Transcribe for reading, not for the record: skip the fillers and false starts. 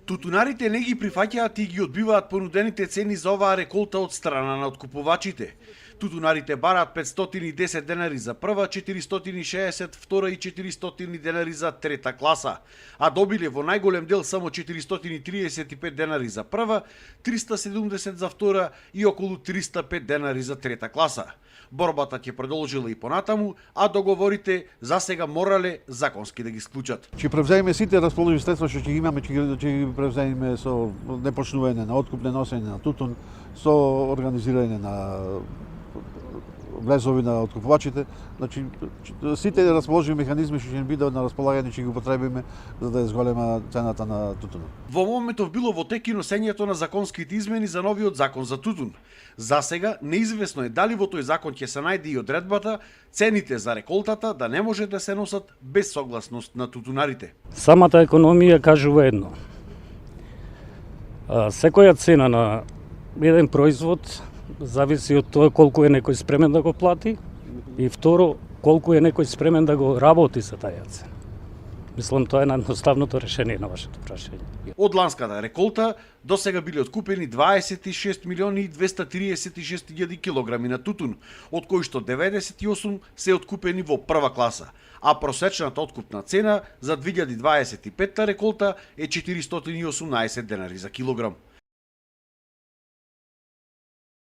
Тутунарите не ги прифаќаат и ги одбиваат понудените цени за оваа реколта од страна на откупувачите. Тутунарите бараат 510 денари за прва, 460 втора и 400 денари за трета класа, а добиле во најголем дел само 435 денари за прва, 370 за втора и околу 305 денари за трета класа. Борбата ќе продолжила и понатаму, а договорите за сега морале законски да ги склучат. Ќе превземе сите расположени средства што ќе имаме, ќе ги превземе со непочнување на откуп, носење на тутун, со организирање на влезови на откупувачите. Значи, сите расположени механизми што ќе бидат на располагање ќе ги употребиме за да зголема цената на тутунот. Во моментов било во тек и носењето на законските измени за новиот закон за тутун. За сега неизвестно е дали во тој закон ќе се најде и одредбата цените за реколтата да не може да се носат без согласност на тутунарите. Самата економија кажува едно. Секоја цена на еден производ зависи од тоа колку е некој спремен да го плати и второ, колку е некој спремен да го работи за таја цена. Мислам, тоа е наједноставното решение на вашето прашање. Од ланската реколта до сега биле откупени 26 милиони и 236 илјади килограми на тутун, од кои што 98 се откупени во прва класа, а просечната откупна цена за 2025 реколта е 418 денари за килограм.